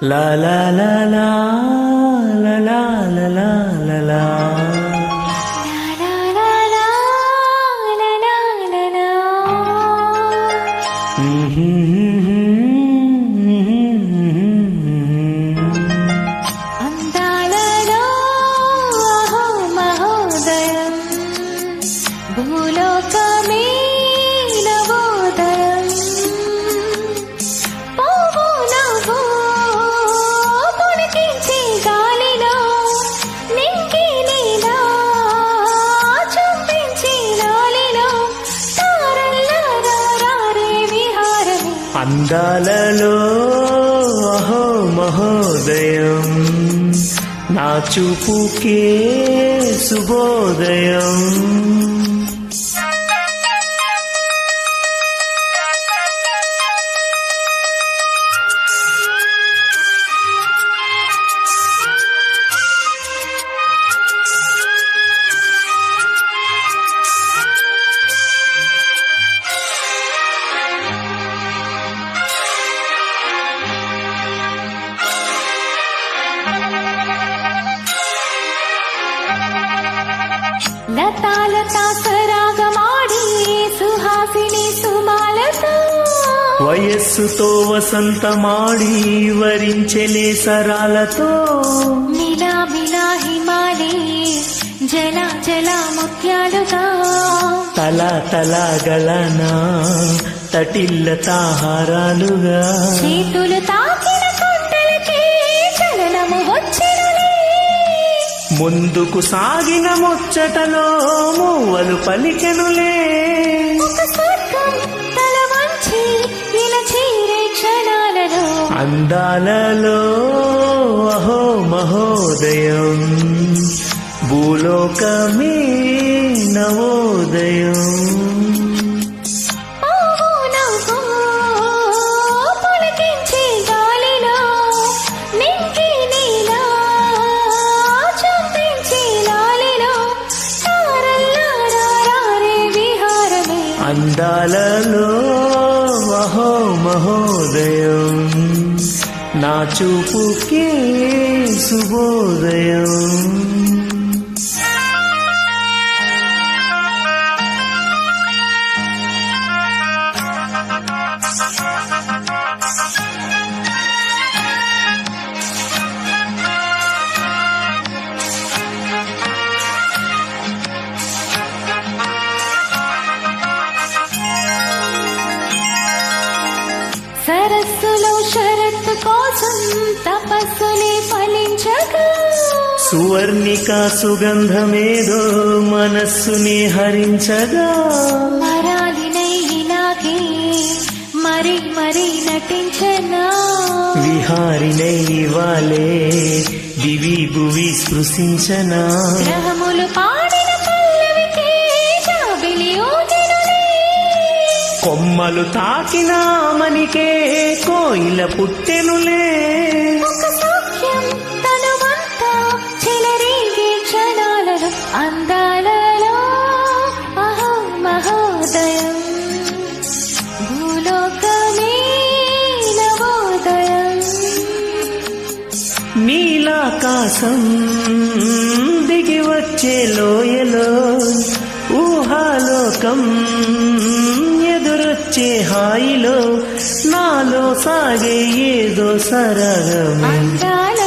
లా లా లా లా లా లా లా లా లా లా. అందాలలో అహో మహోదయం భూలోకమే నవోదయం పోవో నవ్వో పులకించే గాలిలో నింగి నీలా చుంబించే లాలిలో తారల్లారా రారే విహారమే. అందాలలో అహో మహోదయం నా చూపుకే శుభోదయం. లతాలతా సరాగమాడి సుహాసిని సుమాలతో వయస్సుతో వసంతమాడి వరించెలే సరాలతో మిలా మిలా హిమాలే జల జల ముత్యాలుగా తల తల గలనా తటిల్ల తాహారాలుగా చేతులు తాకిన కొండలకే చలనము వచ్చినలే. ముందుకు సాగిన ముచ్చటలో మూవలు పలికెనులే. ఒక స్వర్గం తల వంచి ఇలా చేరే క్షణాలలో అందాలలో అహో మహోదయం భూలోకమే నవోదయం. పోవో నవ్వో పులకించే గాలిలో నింగి నీలా చుంబించే లాలిలో తారల్లారా రారే విహారమే. అందాలలో అహో మహోదయం నా చూపుకే శుభోదయం. సరస్సులో షరత్తు కోసం తపస్సులే ఫలించగా సువర్ణిక సుగంధమేదో మనస్సుని హరించగా మరాలినై ఇలాగే మరి మరి నటించనా విహారినై వాలే దివి భువి స్పృశించనా. గ్రహములు పాడిన పల్లవికే జాబిలి ఊదినులే. కొమ్మలు తాకిన మనికే కోయిల పుట్టెనులే. ఒక సౌఖ్యం తనువంతా చెలరేగే క్షణాలలో అందాలలో అహో మహోదయం భూలోకమే నవోదయం. నీలాకాశం దిగి వచ్చే లోయలో ఊహాలోకం ఎదురొచ్చే హాయిలో నాలో సాగే ఏదో సరగమే. అందాల